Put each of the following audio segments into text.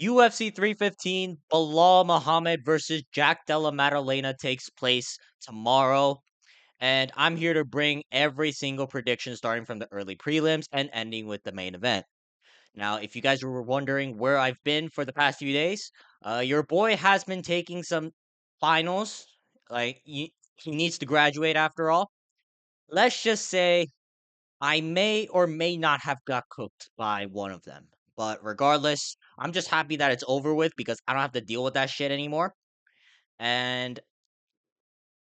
UFC 315, Belal Muhammad versus Jack Della Maddalena takes place tomorrow. And I'm here to bring every single prediction starting from the early prelims and ending with the main event. Now, if you guys were wondering where I've been for the past few days, your boy has been taking some finals. He needs to graduate after all. Let's just say I may or may not have got cooked by one of them. But regardless, I'm just happy that it's over with because I don't have to deal with that shit anymore. And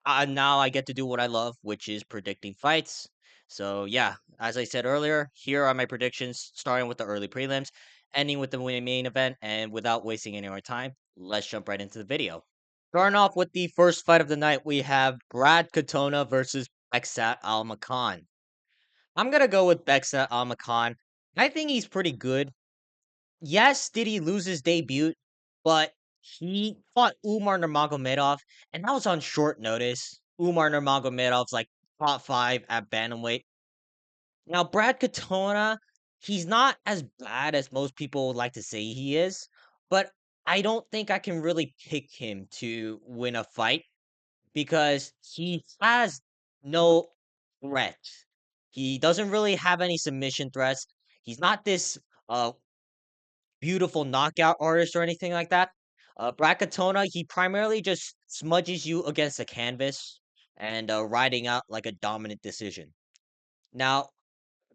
now I get to do what I love, which is predicting fights. So, yeah, as I said earlier, here are my predictions, starting with the early prelims, ending with the main event. And without wasting any more time, let's jump right into the video. Starting off with the first fight of the night, we have Brad Katona versus Bekzat Almakhan. I'm gonna go with Bekzat Almakhan. I think he's pretty good. Yes, did he lose his debut? But he fought Umar Nurmagomedov, and that was on short notice. Umar Nurmagomedov's like top five at bantamweight. Now, Brad Katona, he's not as bad as most people would like to say he is, but I don't think I can really pick him to win a fight because he has no threat. He doesn't really have any submission threats. He's not this uh beautiful knockout artist or anything like that. Bracatona, he primarily just smudges you against the canvas and riding out like a dominant decision. Now,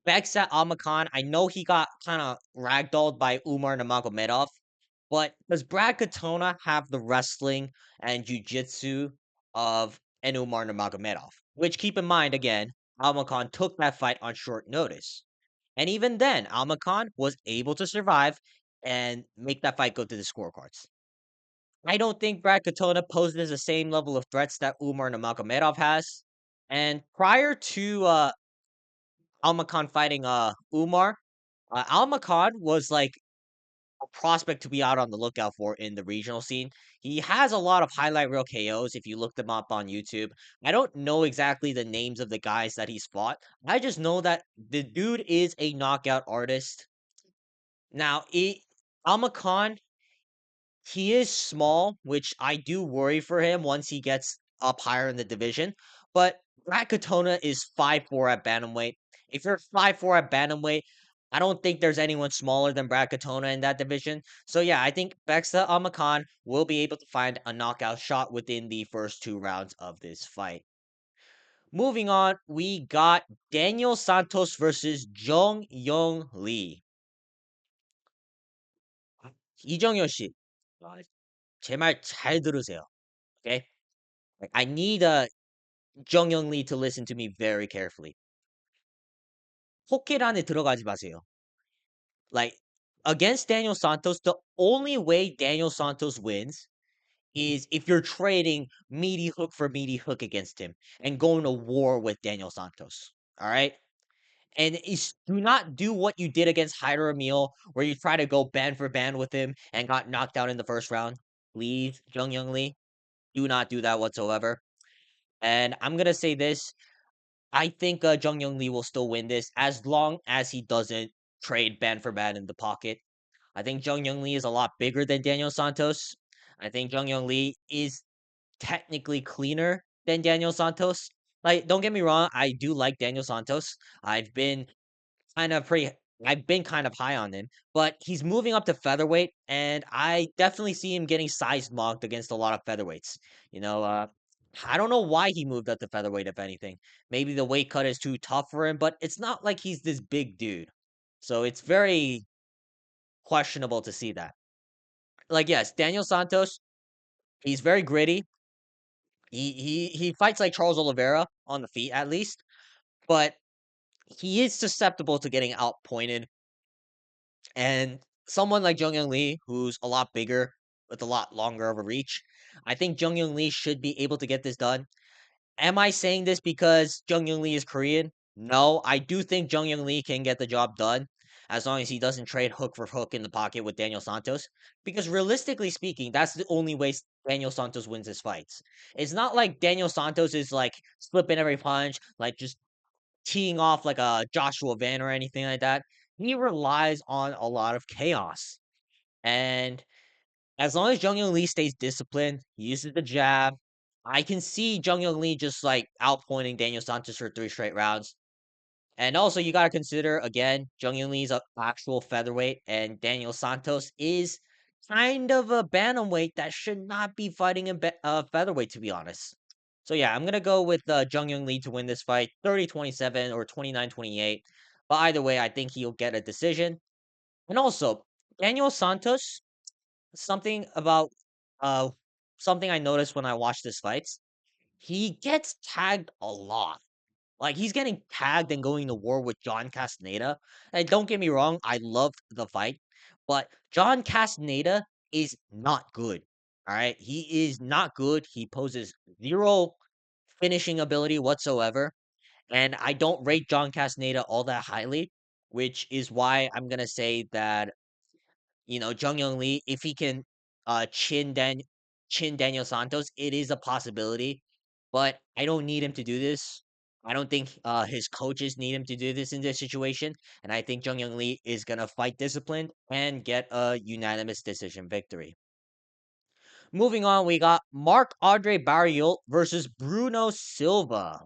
Bekzat Almakhan, I know he got kind of ragdolled by Umar Nurmagomedov, but does Brad Katona have the wrestling and jiu-jitsu of an Umar Nurmagomedov? Which, keep in mind, again, Almakhan took that fight on short notice. And even then, Almakhan was able to survive and make that fight go to the scorecards. I don't think Brad Katona poses the same level of threats that Umar Nurmagomedov has. And prior to Almakhan fighting Umar, Almakhan was like a prospect to be out on the lookout for in the regional scene. He has a lot of highlight reel KOs if you look them up on YouTube. I don't know exactly the names of the guys that he's fought. I just know that the dude is a knockout artist. Now, Alma Khan, he is small, which I do worry for him once he gets up higher in the division. But Brad Katona is 5'4" at bantamweight. If you're 5'4" at bantamweight, I don't think there's anyone smaller than Brad Katona in that division. So yeah, I think Beksa Almakhan will be able to find a knockout shot within the first two rounds of this fight. Moving on, we got Daniel Santos versus JeongYeong Lee. 이정현 씨, 제 말 잘 들으세요. Okay? Like, I need JeongYeong Lee to listen to me very carefully. 포켓 안에 들어가지 마세요. Like against Daniel Santos, the only way Daniel Santos wins is if you're trading meaty hook for meaty hook against him and going to war with Daniel Santos. All right? And do not do what you did against Hyder Emil, where you try to go band for band with him and got knocked out in the first round. Please, JeongYeong Lee, do not do that whatsoever. And I'm gonna say this: I think JeongYeong Lee will still win this as long as he doesn't trade band for band in the pocket. I think JeongYeong Lee is a lot bigger than Daniel Santos. I think JeongYeong Lee is technically cleaner than Daniel Santos. Like, don't get me wrong, I do like Daniel Santos. I've been kind of pretty I've been kind of high on him, but he's moving up to featherweight, and I definitely see him getting size mocked against a lot of featherweights. You know, I don't know why he moved up to featherweight, if anything. Maybe the weight cut is too tough for him, but it's not like he's this big dude. So it's very questionable to see that. Like, yes, Daniel Santos, he's very gritty. He fights like Charles Oliveira on the feet at least, but he is susceptible to getting outpointed. And someone like Jung Lee, who's a lot bigger with a lot longer of a reach, I think Jung Lee should be able to get this done. Am I saying this because Jung Lee is Korean? No, I do think Jung Lee can get the job done as long as he doesn't trade hook for hook in the pocket with Daniel Santos. Because realistically speaking, that's the only way Daniel Santos wins his fights. It's not like Daniel Santos is like slipping every punch, like just teeing off like a Joshua Van or anything like that. He relies on a lot of chaos. And as long as Jung Young Lee stays disciplined, he uses the jab. I can see Jung Young Lee just like outpointing Daniel Santos for 3 straight rounds. And also, you gotta consider again, Jung Young Lee's a actual featherweight, and Daniel Santos is kind of a bantamweight that should not be fighting in featherweight, to be honest. So yeah, I'm gonna go with Jung Young Lee to win this fight, 30-27 or 29-28. But either way, I think he'll get a decision. And also, Daniel Santos, something about uh something I noticed when I watched his fights, he gets tagged a lot. Like, he's getting tagged and going to war with John Castaneda. And don't get me wrong, I loved the fight, but John Castaneda is not good. All right. He is not good. He poses zero finishing ability whatsoever. And I don't rate John Castaneda all that highly, which is why I'm going to say that Jung Young Lee, if he can chin Daniel Santos, it is a possibility. But I don't need him to do this. I don't think his coaches need him to do this in this situation. And I think Jung Young Lee is gonna fight disciplined and get a unanimous decision victory. Moving on, we got Marc-Andre-Barriult versus Bruno Silva.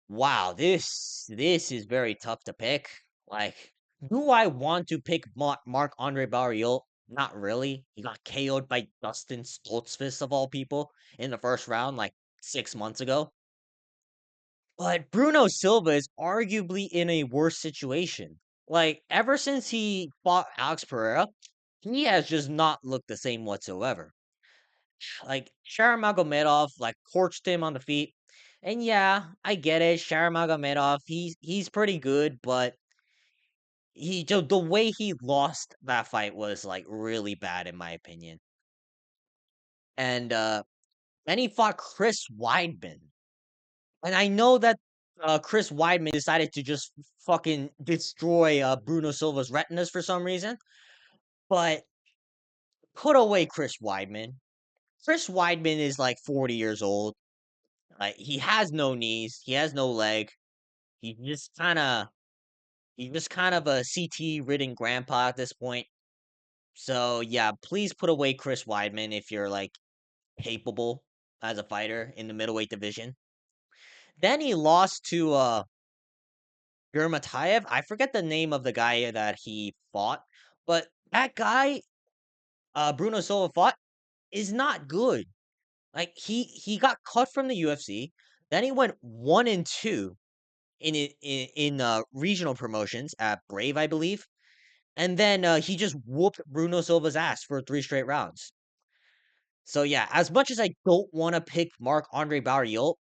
Wow, this is very tough to pick. Like, do I want to pick Marc-Andre-Barriult? Not really. He got KO'd by Dustin Stoltzfus of all people in the first round like 6 months ago. But Bruno Silva is arguably in a worse situation. Like, ever since he fought Alex Pereira, he has just not looked the same whatsoever. Like Sharamagomedov like torched him on the feet. And yeah, I get it. Sharamagomedov, he's pretty good, but the way he lost that fight was like really bad in my opinion. And then he fought Chris Weidman. And I know that Chris Weidman decided to just fucking destroy Bruno Silva's retinas for some reason, but put away Chris Weidman. Chris Weidman is like 40 years old. Like, he has no knees, he has no leg. He's just kind of he's just kind of a CT ridden grandpa at this point. So yeah, please put away Chris Weidman if you're like capable as a fighter in the middleweight division. Then he lost to Gurmatayev. I forget the name of the guy that he fought, but that guy Bruno Silva fought is not good. Like, he got cut from the UFC. Then he went 1-2 in regional promotions at Brave, I believe. And then he just whooped Bruno Silva's ass for 3 straight rounds. So yeah, as much as I don't want to pick Marc-Andre-Barriult,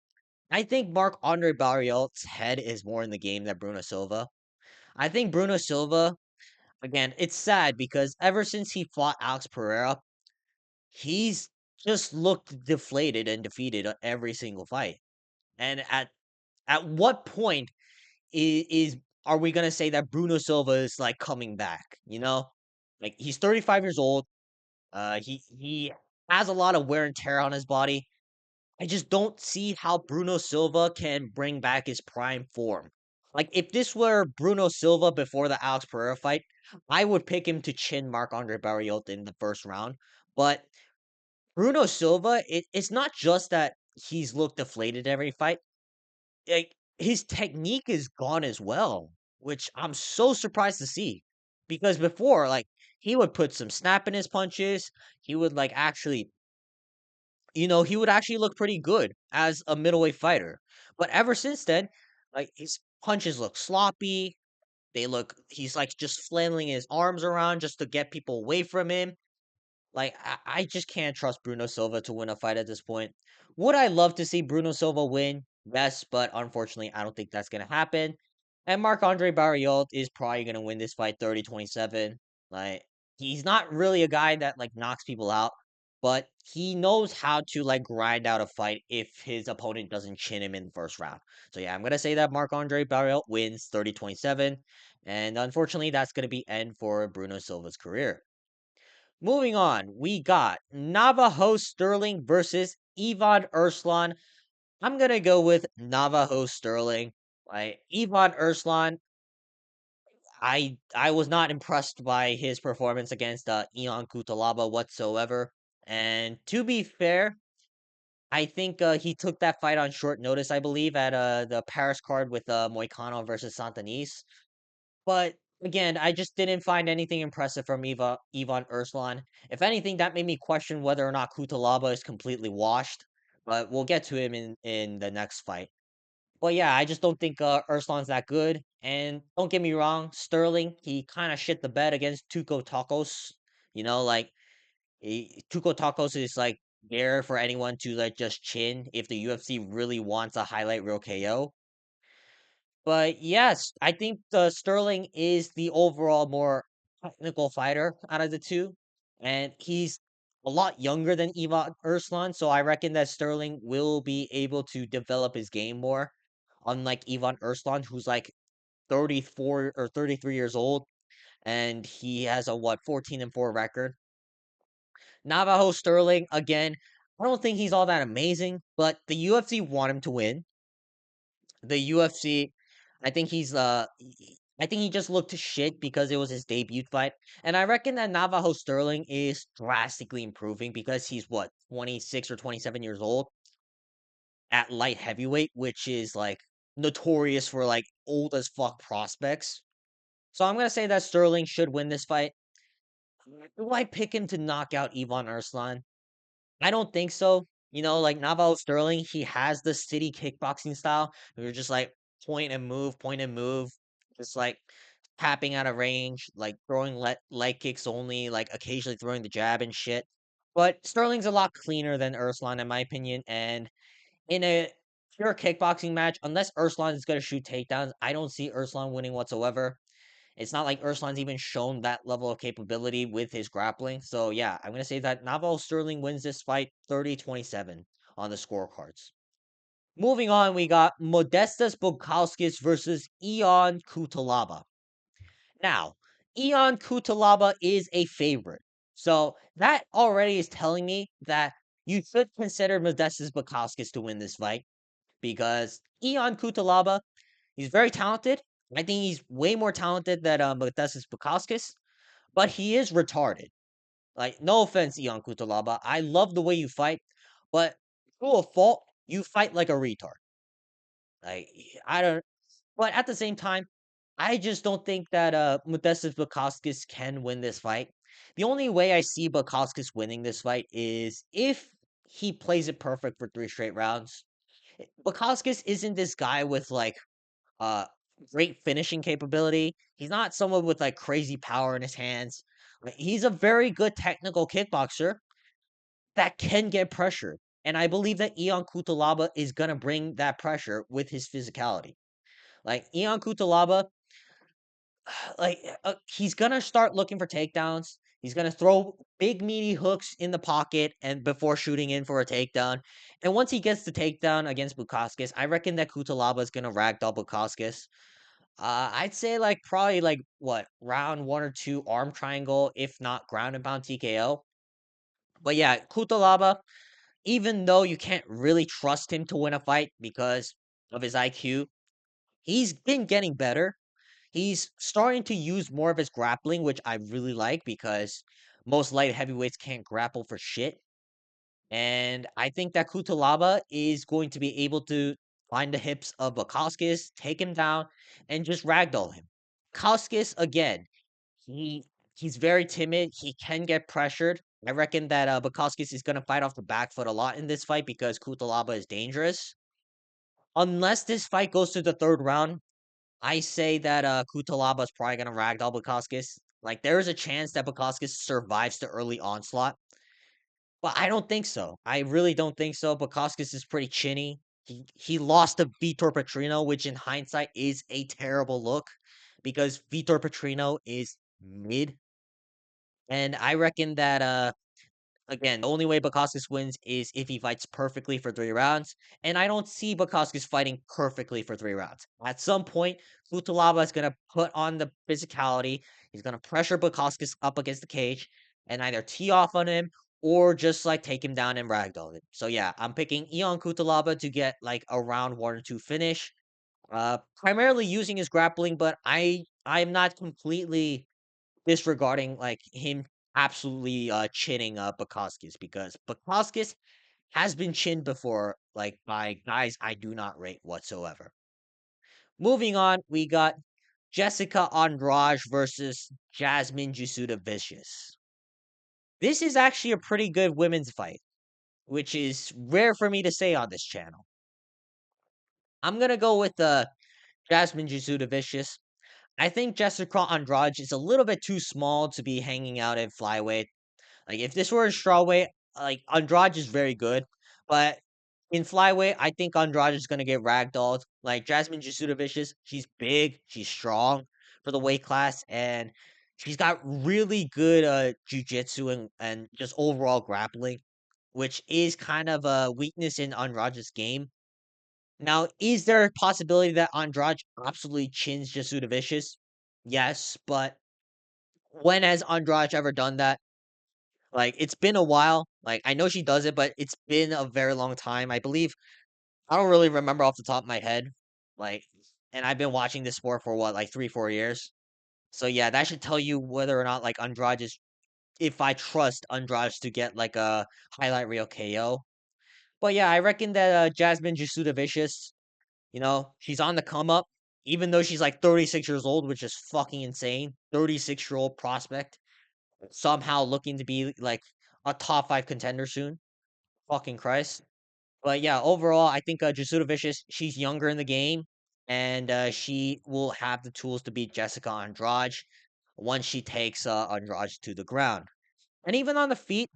I think Marc-Andre-Barriult's head is more in the game than Bruno Silva. I think Bruno Silva, again, it's sad because ever since he fought Alex Pereira, he's just looked deflated and defeated at every single fight. And at what point is are we gonna say that Bruno Silva is like coming back? Like, he's 35 years old. He has a lot of wear and tear on his body. I just don't see how Bruno Silva can bring back his prime form. Like, if this were Bruno Silva before the Alex Pereira fight, I would pick him to chin Marc-Andre Barriult in the first round. But Bruno Silva, it's not just that he's looked deflated every fight. Like, his technique is gone as well, which I'm so surprised to see. Because before, like, he would put some snap in his punches. He would like actually, he would actually look pretty good as a middleweight fighter. But ever since then, like, his punches look sloppy. He's like just flailing his arms around just to get people away from him. Like, I just can't trust Bruno Silva to win a fight at this point. Would I love to see Bruno Silva win? Yes, but unfortunately, I don't think that's going to happen. And Marc-Andre Barriult is probably going to win this fight 30-27. Like, he's not really a guy that, like, knocks people out, but he knows how to, like, grind out a fight if his opponent doesn't chin him in the first round. So, yeah, I'm going to say that Marc-Andre Barriult wins 30-27. And unfortunately, that's going to be end for Bruno Silva's career. Moving on, we got Navajo Stirling versus Ivan Erslan. I'm gonna go with Navajo Stirling. Like, Ivan Erslan, I was not impressed by his performance against Ion Cutelaba whatsoever. And to be fair, I think he took that fight on short notice, I believe, at the Paris card with Moicano versus Santanis. But again, I just didn't find anything impressive from Ivan Erslan. If anything, that made me question whether or not Cutelaba is completely washed. But we'll get to him in the next fight. Well, yeah, I just don't think Urslan's that good. And don't get me wrong, Sterling, he kind of shit the bed against Tuco Tacos. Like Tuco Tacos is like there for anyone to like just chin if the UFC really wants a highlight reel KO. But yes, I think the Sterling is the overall more technical fighter out of the two, and he's a lot younger than Ivan Urslan, so I reckon that Sterling will be able to develop his game more. Unlike Ivan Urslan, who's like 34 or 33 years old, and he has a 14-4 record. Navajo Sterling, again, I don't think he's all that amazing, but the UFC want him to win. The UFC, I think I think he just looked shit because it was his debut fight. And I reckon that Navajo Sterling is drastically improving because he's 26 or 27 years old at light heavyweight, which is like notorious for like old as fuck prospects. So I'm gonna say that Sterling should win this fight. Do I pick him to knock out Ivan Arslan? I don't think so. Like Navajo Sterling, he has the city kickboxing style. You're just like point and move, just like tapping out of range, like throwing leg kicks only, like occasionally throwing the jab and shit. But Sterling's a lot cleaner than Urslan, in my opinion. And in a pure kickboxing match, unless Urslan is going to shoot takedowns, I don't see Urslan winning whatsoever. It's not like Erslan's even shown that level of capability with his grappling. So yeah, I'm gonna say that Navajo Sterling wins this fight 30-27 on the scorecards. Moving on, we got Modestas Bukauskas versus Ion Cutelaba. Now, Ion Cutelaba is a favorite. So that already is telling me that you should consider Modestas Bukauskas to win this fight because Ion Cutelaba, he's very talented. I think he's way more talented than Modestas Bukauskas, but he is retarded. Like, no offense, Ion Cutelaba. I love the way you fight, but through a fault, you fight like a retard. Like, I don't. But at the same time, I just don't think that Modestas Bukauskas can win this fight. The only way I see Bukauskas winning this fight is if he plays it perfect for 3 straight rounds. Bukauskas isn't this guy with like uh great finishing capability. He's not someone with like crazy power in his hands. Like, he's a very good technical kickboxer that can get pressure. And I believe that Ion Cutelaba is gonna bring that pressure with his physicality. Like Ion Cutelaba, he's gonna start looking for takedowns. He's gonna throw big meaty hooks in the pocket and before shooting in for a takedown. And once he gets the takedown against Bukauskas, I reckon that Cutelaba is gonna ragdoll Bukauskas. I'd say like probably like what round 1 or 2 arm triangle, if not ground and pound TKO. But yeah, Cutelaba, even though you can't really trust him to win a fight because of his IQ, he's been getting better. He's starting to use more of his grappling, which I really like because most light heavyweights can't grapple for shit. And I think that Cutelaba is going to be able to find the hips of Bukauskas, take him down, and just ragdoll him. Bukauskas, again, he he's very timid. He can get pressured. I reckon that Bukauskas is going to fight off the back foot a lot in this fight because Cutelaba is dangerous. Unless this fight goes to the third round, I say that Cutelaba is probably gonna ragdoll Bukauskas. Like there is a chance that Bukauskas survives the early onslaught, but I don't think so. I really don't think so. Bukauskas is pretty chinny. He lost to Vitor Petrino, which in hindsight is a terrible look because Vitor Petrino is mid, and I reckon that again, the only way Bukauskas wins is if he fights perfectly for 3 rounds, and I don't see Bukauskas fighting perfectly for 3 rounds. At some point, Cutelaba is gonna put on the physicality. He's gonna pressure Bukauskas up against the cage and either tee off on him or just like take him down and ragdoll him. So yeah, I'm picking Ion Cutelaba to get like a round 1 or 2 finish. Primarily using his grappling, but I I'm not completely disregarding like him absolutely chinning Bukauskas because Bukauskas has been chinned before, like by guys I do not rate whatsoever. Moving on, we got Jessica Andrade versus Jasmine Jasudavicius. This is actually a pretty good women's fight, which is rare for me to say on this channel. I'm gonna go with Jasmine Jasudavicius. I think Jessica Andrade is a little bit too small to be hanging out at flyweight. Like if this were a strawweight, like Andrade is very good, but in flyweight, I think Andrade is gonna get ragdolled. Like Jasmine Jasudavicius, she's big, she's strong for the weight class, and she's got really good jujitsu and just overall grappling, which is kind of a weakness in Andrade's game. Now, is there a possibility that Andrade absolutely chins Jasudavicius? Yes, but when has Andrade ever done that? Like, it's been a while. Like, I know she does it, but it's been a very long time. I believe I don't really remember off the top of my head. Like, and I've been watching this sport for what, like 3, 4 years. So yeah, that should tell you whether or not like Andrade is if I trust Andrade to get like a highlight reel KO. But yeah, I reckon that Jasmine Jasudavicius, she's on the come up, even though she's like 36 years old, which is fucking insane. 36-year-old prospect somehow looking to be like a top five contender soon. Fucking Christ. But yeah, overall, I think Jasudavicius, she's younger in the game, and she will have the tools to beat Jessica Andrade once she takes Andrade to the ground. And even on the feet,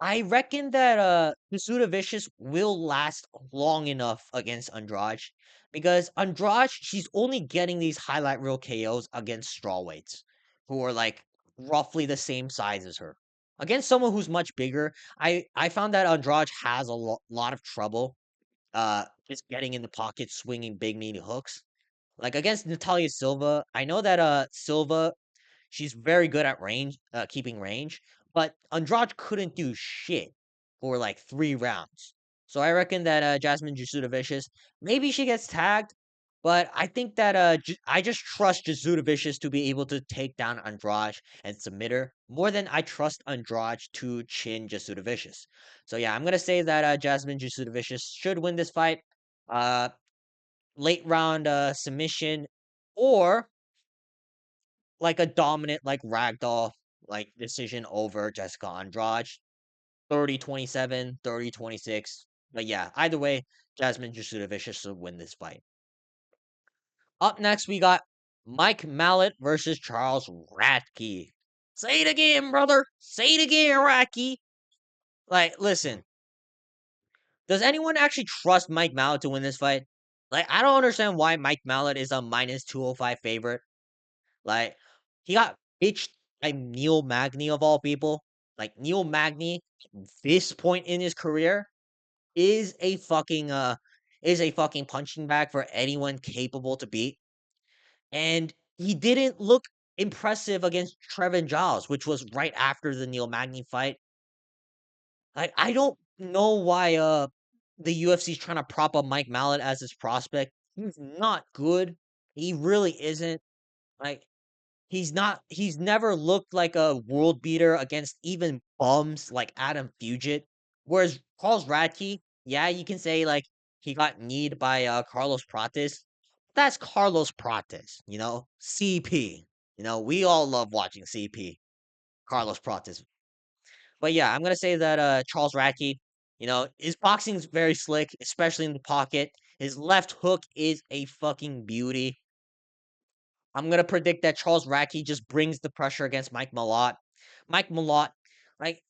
I reckon that Jasudavicius will last long enough against Andrade because Andrade, she's only getting these highlight reel KOs against strawweights who are like roughly the same size as her. Against someone who's much bigger, I found that Andrade has a lot of trouble just getting in the pocket, swinging big meaty hooks. Like against Natalia Silva, I know that Silva, she's very good at range, keeping range, but Andrade couldn't do shit for like 3 rounds. So I reckon that Jasmine Jasudavicius, maybe she gets tagged, but I think that I just trust Jasudavicius to be able to take down Andrade and submit her more than I trust Andrade to chin Jasudavicius. So yeah, I'm gonna say that Jasmine Jasudavicius should win this fight. Uh, late round submission or like a dominant like ragdoll like decision over Jessica Andrade 30-27, 30-26. But yeah, either way, Jasmine Jasudavicius should win this fight. Up next, we got Mike Mallot versus Charles Radtke. Say it again, brother. Say it again, Radtke. Like, listen, does anyone actually trust Mike Mallot to win this fight? Like, I don't understand why Mike Mallot is a minus 205 favorite. Like, he got bitched by Neil Magny of all people. Like, Neil Magny, this point in his career, is a fucking punching bag for anyone capable to beat. And he didn't look impressive against Trevin Giles, which was right after the Neil Magny fight. Like, I don't know why the UFC is trying to prop up Mike Mallett as his prospect. He's not good. He really isn't. Like, he's never looked like a world beater against even bums like Adam Fugit. Whereas Carlos Radke, yeah, you can say like he got kneed by Carlos Prates. That's Carlos Prates, CP. We all love watching CP, Carlos Prates. But yeah, I'm gonna say that Charles Radke, his boxing's very slick, especially in the pocket. His left hook is a fucking beauty. I'm gonna predict that Charles Radke just brings the pressure against Mike Mallot. Mike Mallot, like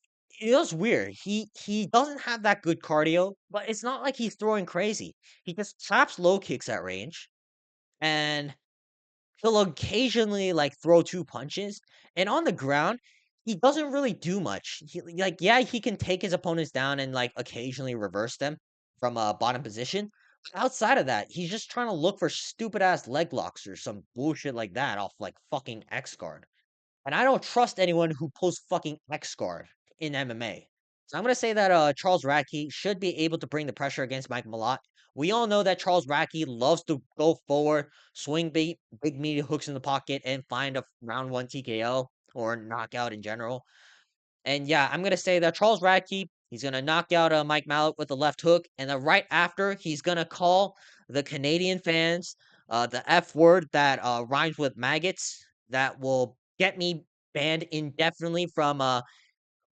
it was weird. He doesn't have that good cardio, but it's not like he's throwing crazy. He just traps low kicks at range, and he'll occasionally like throw 2 punches. And on the ground, he doesn't really do much. Yeah, he can take his opponents down and like occasionally reverse them from a bottom position. Outside of that, he's just trying to look for stupid ass leg locks or some bullshit like that off like fucking X guard. And I don't trust anyone who pulls fucking X guard in MMA. So I'm gonna say that Charles Radtke should be able to bring the pressure against Mike Mallot. We all know that Charles Radtke loves to go forward, swing big meaty hooks in the pocket, and find a round one TKO or knockout in general. And yeah, I'm gonna say that Charles Radtke, he's gonna knock out Mike Mallot with a left hook, and then right after, he's gonna call the Canadian fans the F word that rhymes with maggots that will get me banned indefinitely from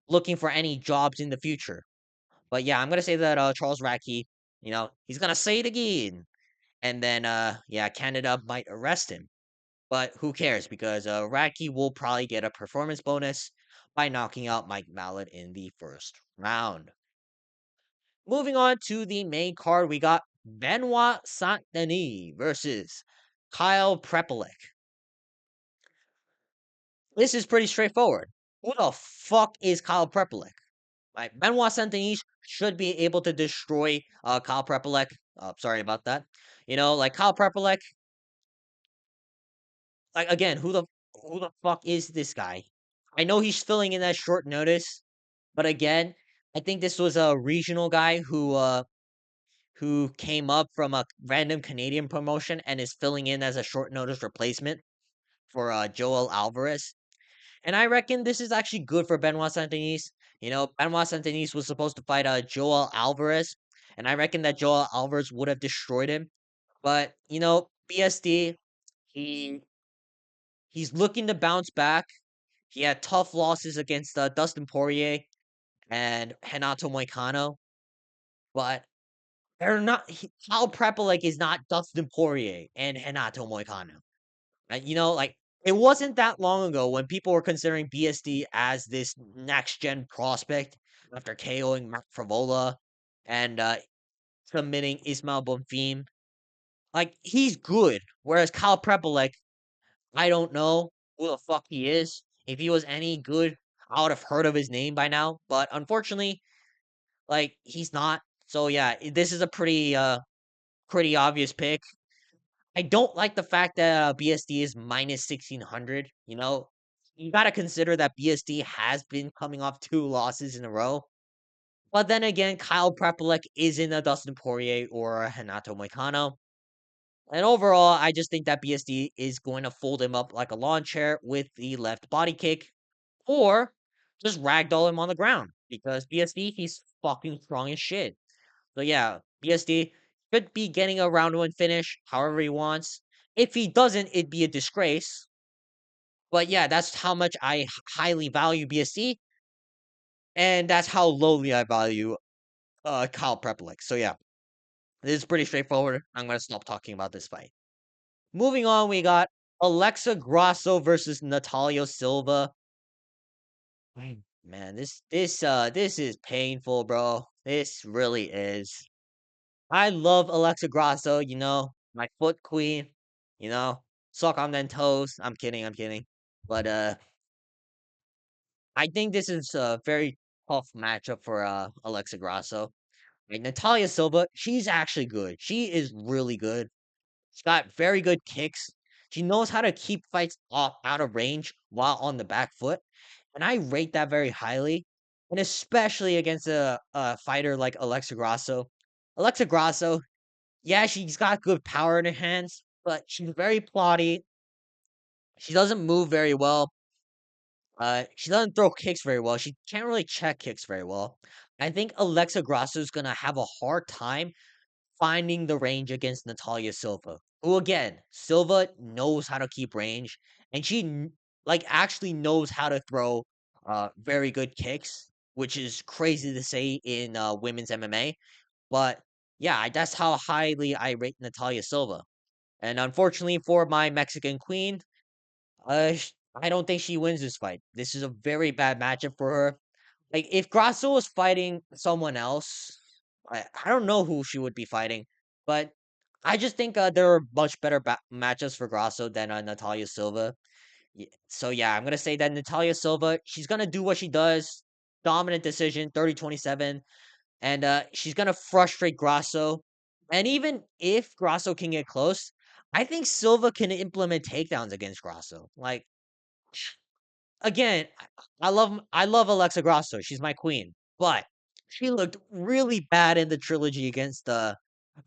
looking for any jobs in the future. But yeah, I'm gonna say that Charles Radtke, he's gonna say it again, and then yeah, Canada might arrest him. But who cares? Because Radtke will probably get a performance bonus by knocking out Mike Mallett in the first round. Moving on to the main card, we got Benoit Saint Denis versus Kyle Prepolec. This is pretty straightforward. Who the fuck is Kyle Prepolec? Like Benoit Saint Denis should be able to destroy Kyle Prepolec. Sorry about that. Like Kyle Prepolec. Like again, who the fuck is this guy? I know he's filling in that short notice, but again, I think this was a regional guy who came up from a random Canadian promotion and is filling in as a short notice replacement for Joel Alvarez. And I reckon this is actually good for Benoit Saint Denis. Benoit Saint Denis was supposed to fight Joel Alvarez, and I reckon that Joel Alvarez would have destroyed him. But BSD, he he's looking to bounce back. He had tough losses against Dustin Poirier and Renato Moicano, but they're not. Kyle Prepolec is not Dustin Poirier and Renato Moicano. Like it wasn't that long ago when people were considering BSD as this next gen prospect after KOing Mark Favola and submitting Ismail Bonfim. Like he's good, whereas Kyle Prepolec, I don't know who the fuck he is. If he was any good, I would have heard of his name by now. But unfortunately, like he's not. So yeah, this is a pretty obvious pick. I don't like the fact that BSD is minus 1600. You got to consider that BSD has been coming off two losses in a row. But then again, Kyle Prepolec isn't a Dustin Poirier or a Renato Moicano. And overall, I just think that BSD is going to fold him up like a lawn chair with the left body kick or just ragdoll him on the ground because BSD, he's fucking strong as shit. So yeah, BSD should be getting a round one finish however he wants. If he doesn't, it'd be a disgrace. But yeah, that's how much I highly value BSD, and that's how lowly I value Kyle Prepolec. So yeah, this is pretty straightforward. I'm gonna stop talking about this fight. Moving on, we got Alexa Grasso versus Natalia Silva. Man, this is painful, bro. This really is. I love Alexa Grasso, my foot queen, you know, suck on them toes. I'm kidding, I'm kidding. But I think this is a very tough matchup for Alexa Grasso. Like Natalia Silva, she's actually good. She is really good. She's got very good kicks. She knows how to keep fights off out of range while on the back foot. And I rate that very highly. And especially against a fighter like Alexa Grasso. Alexa Grasso, yeah, she's got good power in her hands, but she's very plotty. She doesn't move very well. She doesn't throw kicks very well. She can't really check kicks very well. I think Alexa Grasso is gonna have a hard time finding the range against Natalia Silva. Who again, Silva knows how to keep range, and like actually knows how to throw very good kicks, which is crazy to say in women's MMA. But yeah, that's how highly I rate Natalia Silva. And unfortunately for my Mexican queen, I don't think she wins this fight. This is a very bad matchup for her. Like if Grasso was fighting someone else, I don't know who she would be fighting, but I just think there are much better matchups for Grasso than Natalia Silva. So yeah, I'm gonna say that Natalia Silva, she's gonna do what she does, dominant decision, 30-27, and she's gonna frustrate Grasso. And even if Grasso can get close, I think Silva can implement takedowns against Grasso. Like again, I love Alexa Grasso. She's my queen. but she looked really bad in the trilogy against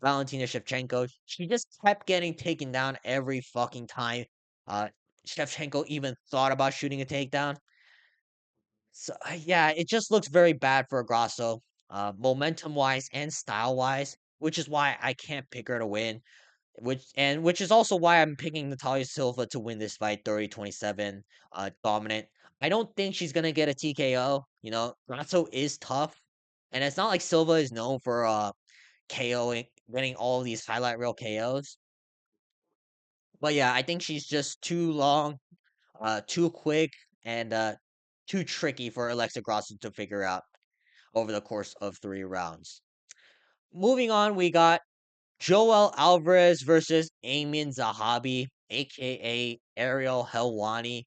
Valentina Shevchenko. She just kept getting taken down every fucking time. Uh, Shevchenko even thought about shooting a takedown. So yeah, it just looks very bad for Grasso, momentum wise and style wise, which is why I can't pick her to win. Which is also why I'm picking Natalia Silva to win this fight 30-27, dominant. I don't think she's gonna get a TKO. You know, Grasso is tough, and it's not like Silva is known for KOing, getting all these highlight reel KOs. But yeah, I think she's just too long, too quick, and too tricky for Alexa Grasso to figure out over the course of 3 rounds. Moving on, we got Joel Alvarez versus Amin Zahabi, aka Ariel Helwani.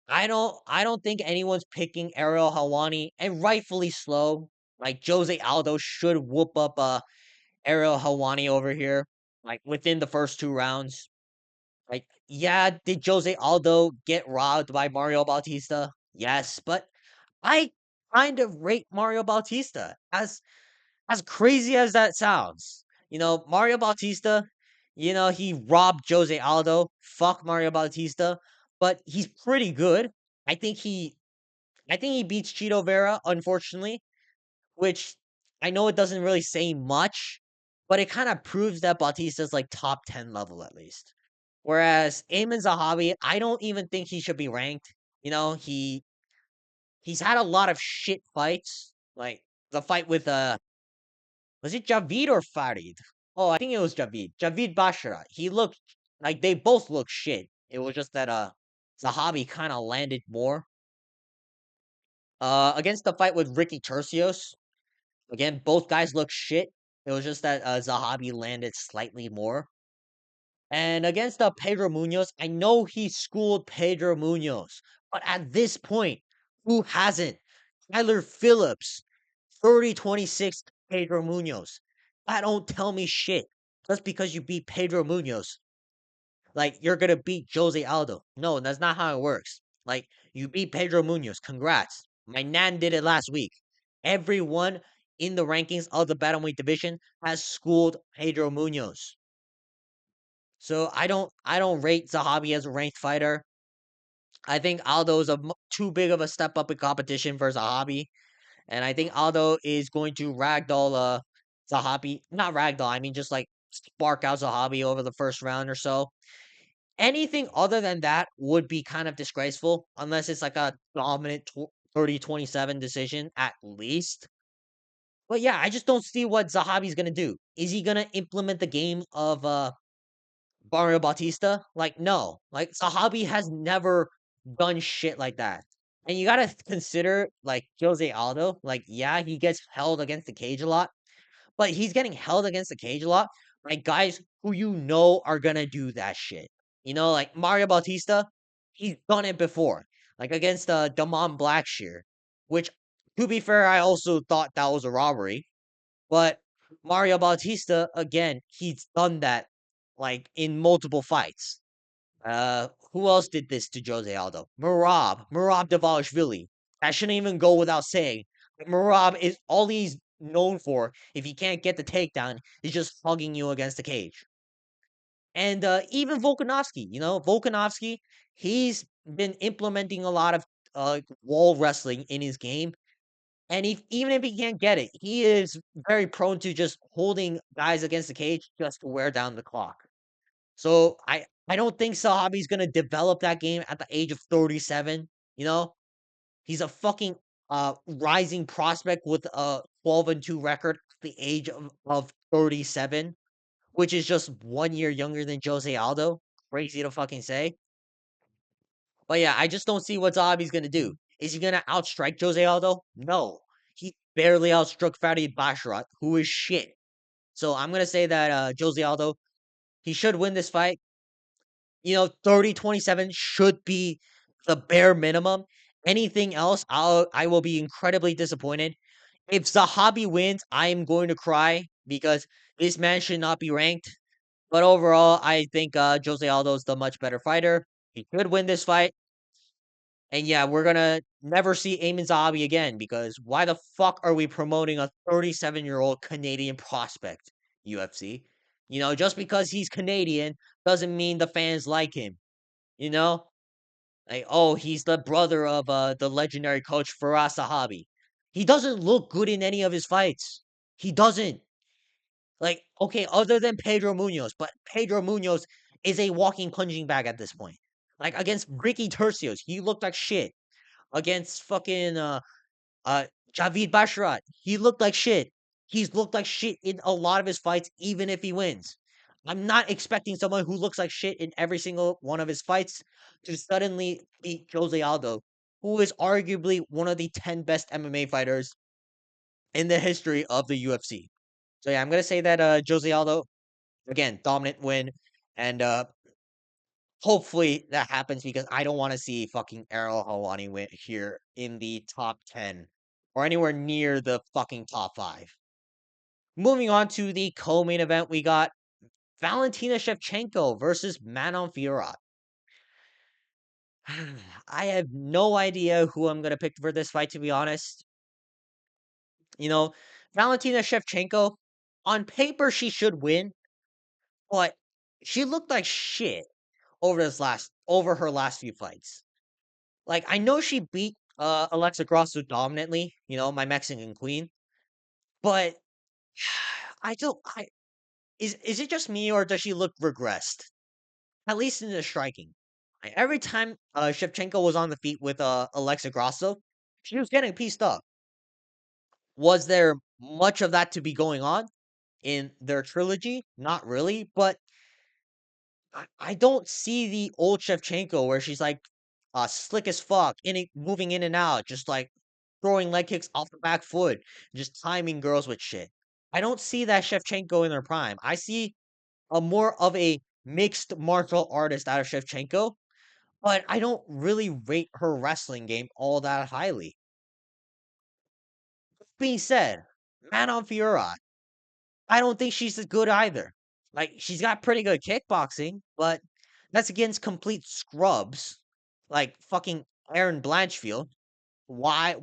I don't think anyone's picking Ariel Helwani, and rightfully so. Like Jose Aldo should whoop up Ariel Helwani over here, like within the first 2 rounds. Like, yeah, did Jose Aldo get robbed by Mario Bautista? Yes, but I kind of rate Mario Bautista as crazy as that sounds. You know, Mario Bautista, you know, he robbed Jose Aldo. Fuck Mario Bautista, but he's pretty good. I think he I think he beats Cheeto Vera, unfortunately, which I know it doesn't really say much, but it kind of proves that Bautista's like top 10 level at least. Whereas Eamon Zahavi, I don't even think he should be ranked. You know, he's had a lot of shit fights. Like the fight with was it Javid or Farid? Oh, I think it was Javid. Javid Bashara. He looked like they both looked shit. It was just that Zahabi kind of landed more. Against the fight with Ricky Tercios, again, both guys look shit. It was just that Zahabi landed slightly more. And against Pedro Munoz, I know he schooled Pedro Munoz, but at this point, who hasn't? Tyler Phillips, 30-26 Pedro Munoz. That don't tell me shit. Just because you beat Pedro Munoz, like you're gonna beat Jose Aldo. No, that's not how it works. Like you beat Pedro Munoz. Congrats. My nan did it last week. Everyone in the rankings of the bantamweight division has schooled Pedro Munoz. So I don't rate Zahabi as a ranked fighter. I think Aldo is too big of a step up in competition for Zahabi, and I think Aldo is going to ragdoll Zahabi. Not ragdoll, I mean just like spark out Zahabi over the first round or so. Anything other than that would be kind of disgraceful unless it's like a dominant 30-27 decision at least. But yeah, I just don't see what Zahabi's gonna do. Is he gonna implement the game of Mario Bautista? Like, no. Like, Zahabi has never done shit like that. And you gotta consider, like, Jose Aldo. Like, yeah, he gets held against the cage a lot, but he's getting held against the cage a lot by guys who you know are gonna do that shit. You know, like Mario Bautista, he's done it before. Like against Damon Blackshear, which, to be fair, I also thought that was a robbery. But Mario Bautista, again, he's done that like in multiple fights. Who else did this to Jose Aldo? Merab Dvalishvili. That shouldn't even go without saying. Merab is all he's known for. If he can't get the takedown, is just hugging you against the cage. And even Volkanovski, you know, Volkanovski, he's been implementing a lot of wall wrestling in his game. And even if he can't get it, he is very prone to just holding guys against the cage just to wear down the clock. So I don't think Sahabi's gonna develop that game at the age of 37. You know, he's a fucking rising prospect with a 12-2 record at the age of 37, which is just 1 year younger than Jose Aldo. Crazy to fucking say. But yeah, I just don't see what Zahabi's gonna do. Is he gonna outstrike Jose Aldo? No. He barely outstruck Farid Basharat, who is shit. So I'm gonna say that Jose Aldo, he should win this fight. You know, 30-27 should be the bare minimum. Anything else, I will be incredibly disappointed. If Zahabi wins, I am going to cry because this man should not be ranked. But overall, I think Jose Aldo is the much better fighter. He could win this fight. And yeah, we're gonna never see Eamon Zahabi again because why the fuck are we promoting a 37-year-old Canadian prospect, UFC? Just because he's Canadian doesn't mean the fans like him. You know? Like, oh, he's the brother of the legendary coach Faraz Zahabi. He doesn't look good in any of his fights. He doesn't. Like, okay, other than Pedro Munoz, but Pedro Munoz is a walking punching bag at this point. Like against Ricky Tercios, he looked like shit. Against fucking uh Javid Basharat, he looked like shit. He's looked like shit in a lot of his fights, even if he wins. I'm not expecting someone who looks like shit in every single one of his fights to suddenly beat Jose Aldo, who is arguably one of the 10 best MMA fighters in the history of the UFC. So yeah, I'm gonna say that Jose Aldo, again, dominant win, and hopefully that happens because I don't want to see fucking Errol Hawani win here in the top 10 or anywhere near the fucking top 5. Moving on to the co-main event, we got Valentina Shevchenko versus Manon Fiorot. I have no idea who I'm gonna pick for this fight, to be honest. You know, Valentina Shevchenko, on paper she should win, but she looked like shit over her last few fights. Like I know she beat Alexa Grasso dominantly, my Mexican queen, but I don't I is it just me or does she look regressed? At least in the striking. Every time Shevchenko was on the feet with Alexa Grasso, she was getting pieced up. Was there much of that to be going on in their trilogy? Not really, but I don't see the old Shevchenko where she's like slick as fuck, moving in and out, just like throwing leg kicks off the back foot, just timing girls with shit. I don't see that Shevchenko in her prime. I see a more of a mixed martial artist out of Shevchenko, but I don't really rate her wrestling game all that highly. Being said, Manon Fiorot, I don't think she's as good either. Like she's got pretty good kickboxing, but that's against complete scrubs, like fucking Aaron Blanchfield. Why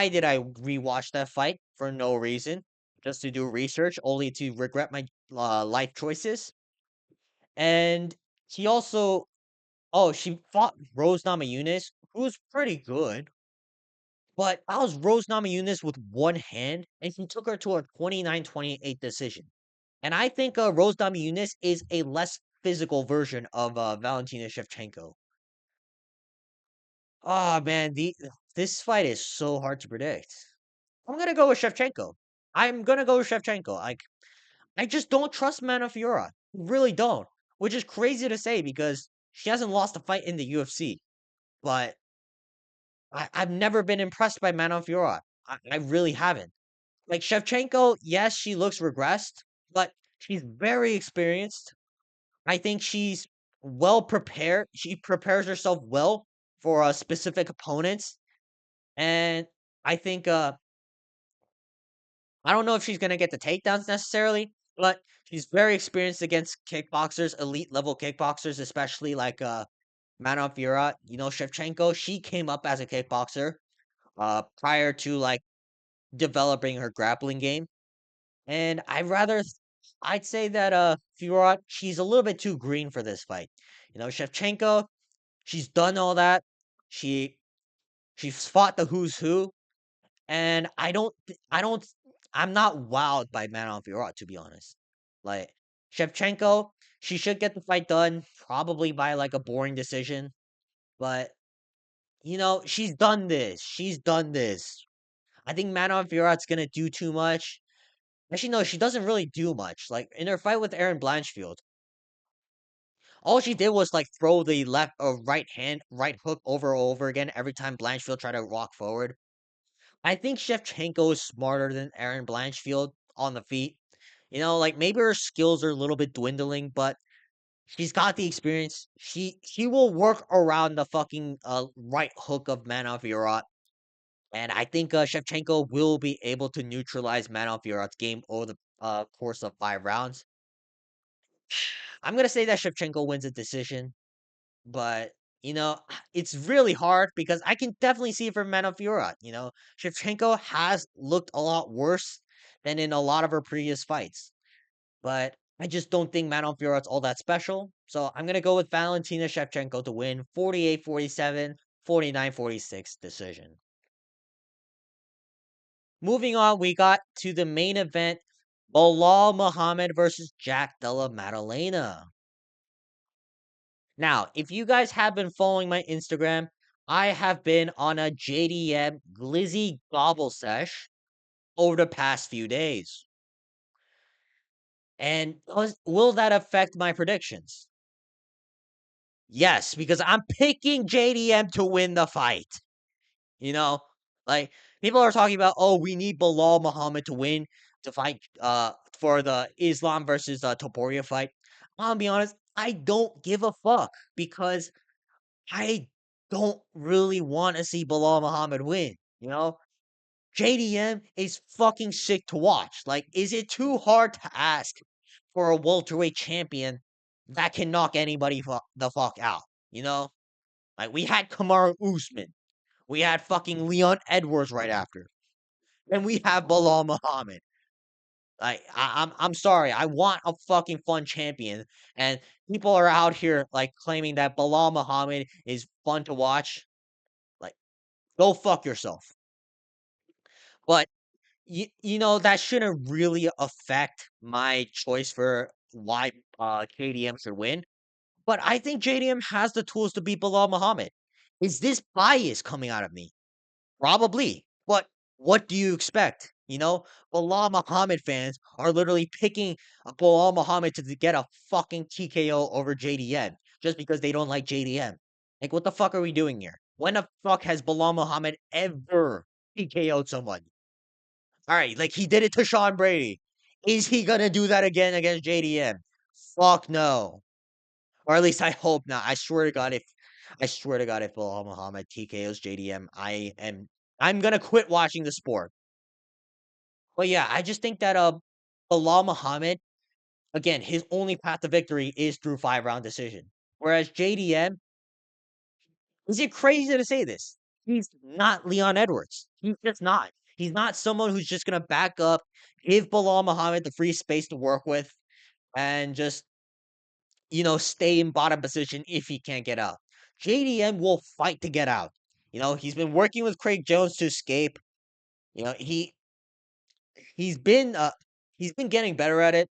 did I rewatch that fight for no reason? Just to do research, only to regret my life choices. And she also, she fought Rose Namajunas, who's pretty good. But that was Rose Namajunas with one hand, and he took her to a 29-28 decision. And I think Rose Namajunas is a less physical version of Valentina Shevchenko. Oh man, this fight is so hard to predict. I'm gonna go with Shevchenko. I'm gonna go with Shevchenko. I just don't trust Manafiora. Really don't. Which is crazy to say because she hasn't lost a fight in the UFC. But I've never been impressed by Manafiora. I really haven't. Like Shevchenko, yes, she looks regressed, but she's very experienced. I think she's well prepared. She prepares herself well for specific opponents, and I think I don't know if she's gonna get the takedowns necessarily, but she's very experienced against kickboxers, elite level kickboxers, especially like Manon Fiorot. Shevchenko. She came up as a kickboxer prior to like developing her grappling game, and I'd say that Fiorot, she's a little bit too green for this fight. Shevchenko, she's done all that. She she's fought the who's who, and I'm not wowed by Manon Fiorot, to be honest. Like Shevchenko, she should get the fight done probably by like a boring decision, but she's done this. She's done this. I think Manon Fiorot's gonna do too much. Actually, no, she doesn't really do much. Like in her fight with Aaron Blanchfield, all she did was like throw the left or right hook over and over again every time Blanchfield tried to walk forward. I think Shevchenko is smarter than Aaron Blanchfield on the feet. Like maybe her skills are a little bit dwindling, but she's got the experience. She will work around the fucking right hook of Manon Fiorot. And I think Shevchenko will be able to neutralize Manon Fiorot's game over the course of 5 rounds. I'm gonna say that Shevchenko wins a decision, but it's really hard because I can definitely see it from Manon. Shevchenko has looked a lot worse than in a lot of her previous fights. But I just don't think Manon Fiorot's all that special. So I'm going to go with Valentina Shevchenko to win 48-47, 49-46 decision. Moving on, we got to the main event, Belal Muhammad versus Jack Della Maddalena. Now, if you guys have been following my Instagram, I have been on a JDM Glizzy Gobble sesh over the past few days. And will that affect my predictions? Yes, because I'm picking JDM to win the fight. You know, like people are talking about, oh, we need Belal Muhammad to win to fight for the Islam versus Topuria fight. I'll be honest, I don't give a fuck because I don't really want to see Belal Muhammad win. You know, JDM is fucking sick to watch. Like, is it too hard to ask for a welterweight champion that can knock anybody the fuck out? You know, like we had Kamaru Usman, we had fucking Leon Edwards right after, and we have Belal Muhammad. Like, I'm sorry, I want a fucking fun champion, and people are out here like claiming that Belal Muhammad is fun to watch. Like, go fuck yourself. But that shouldn't really affect my choice for why JDM should win. But I think JDM has the tools to beat Belal Muhammad. Is this bias coming out of me? Probably. But what do you expect? Belal Muhammad fans are literally picking Belal Muhammad to get a fucking TKO over JDM just because they don't like JDM. Like, what the fuck are we doing here? When the fuck has Belal Muhammad ever TKO'd someone? All right, like he did it to Sean Brady. Is he gonna do that again against JDM? Fuck no. Or at least I hope not. I swear to God, if Belal Muhammad TKOs JDM, I'm gonna quit watching the sport. But yeah, I just think that Belal Muhammad, again, his only path to victory is through 5-round decision. Whereas JDM, is it crazy to say this? He's not Leon Edwards. He's just not. He's not someone who's just gonna back up, give Belal Muhammad the free space to work with, and just stay in bottom position if he can't get out. JDM will fight to get out. He's been working with Craig Jones to escape. You know, he he's been he's been getting better at it.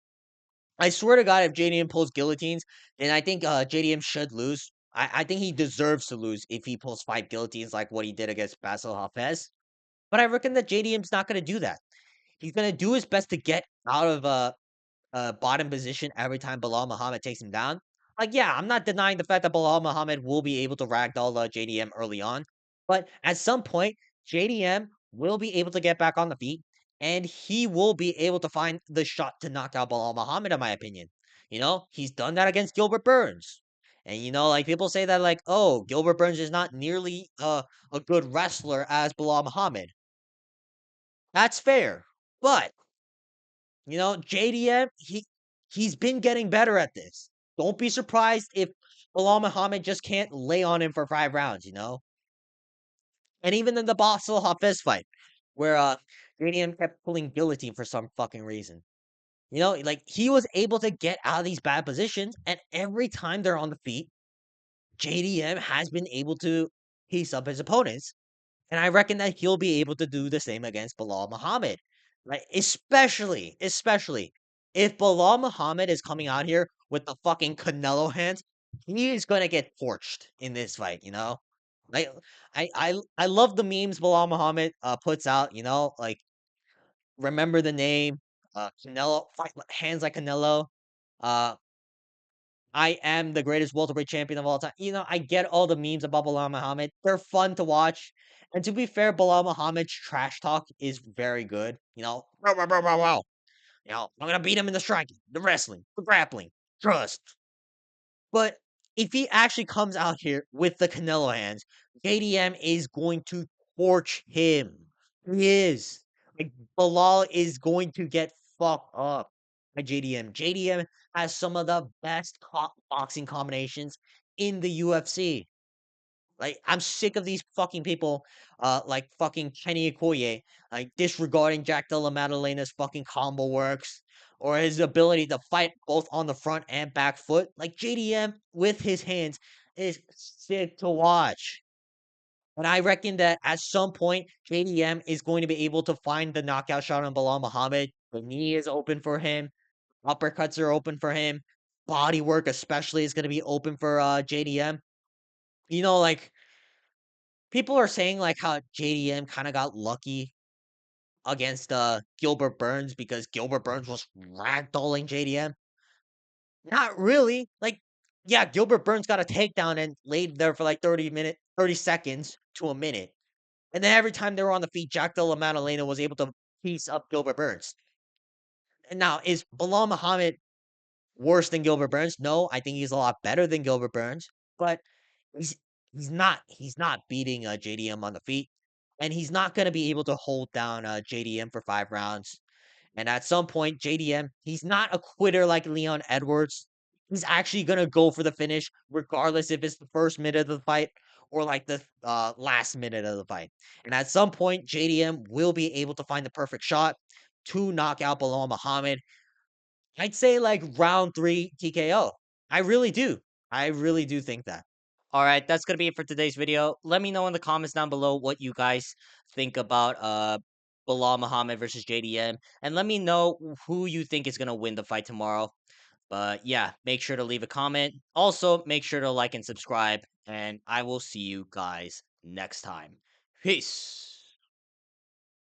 I swear to God, if JDM pulls guillotines, then I think JDM should lose. I think he deserves to lose if he pulls 5 guillotines like what he did against Basil Hafez. But I reckon that JDM's not going to do that. He's going to do his best to get out of bottom position every time Belal Muhammad takes him down. Like, yeah, I'm not denying the fact that Belal Muhammad will be able to ragdoll JDM early on, but at some point, JDM will be able to get back on the feet, and he will be able to find the shot to knock out Belal Muhammad, in my opinion. He's done that against Gilbert Burns. And like people say that, like, oh, Gilbert Burns is not nearly a good wrestler as Belal Muhammad. That's fair. But JDM, he's been getting better at this. Don't be surprised if Belal Muhammad just can't lay on him for 5 rounds. And even in the Basil Hafez fight, where JDM kept pulling guillotine for some fucking reason. Like he was able to get out of these bad positions, and every time they're on the feet, JDM has been able to piece up his opponents. And I reckon that he'll be able to do the same against Belal Muhammad. Right? Especially if Belal Muhammad is coming out here with the fucking Canelo hands, he is gonna get torched in this fight. Like I love the memes Belal Muhammad puts out, like remember the name, Canelo, fight hands like Canelo. Uh I am the greatest welterweight champion of all time. I get all the memes about Belal Muhammad. They're fun to watch. And to be fair, Belal Muhammad's trash talk is very good. Wow, wow, wow, wow, wow. I'm gonna beat him in the striking, the wrestling, the grappling. Trust. But if he actually comes out here with the Canelo hands, JDM is going to torch him. He is. Like Bilal is going to get fucked up by JDM. JDM has some of the best boxing combinations in the UFC. Like, I'm sick of these fucking people, like fucking Kenny Okoye, like disregarding Jack Della Maddalena's fucking combo works or his ability to fight both on the front and back foot. Like JDM with his hands is sick to watch. And I reckon that at some point, JDM is going to be able to find the knockout shot on Bilal Muhammad. The knee is open for him. Uppercuts are open for him. Body work, especially, is going to be open for JDM. Like people are saying like how JDM kind of got lucky against Gilbert Burns because Gilbert Burns was ragdolling JDM. Not really. Like, yeah, Gilbert Burns got a takedown and laid there for like 30 seconds to a minute. And then every time they were on the feet, Jack Della Maddalena was able to piece up Gilbert Burns. And now, is Bilal Muhammad worse than Gilbert Burns? No, I think he's a lot better than Gilbert Burns, but he's he's not beating JDM on the feet, and he's not gonna be able to hold down JDM for 5 rounds. And at some point, JDM, he's not a quitter like Leon Edwards. He's actually gonna go for the finish, regardless if it's the first minute of the fight or like the last minute of the fight. And at some point, JDM will be able to find the perfect shot to knock out Bilal Muhammad. I'd say like round three TKO. I really do. I really do think that. All right, that's gonna be it for today's video. Let me know in the comments down below what you guys think about Bilal Muhammad versus JDM, and let me know who you think is gonna win the fight tomorrow. But yeah, make sure to leave a comment. Also, make sure to like and subscribe, and I will see you guys next time. Peace.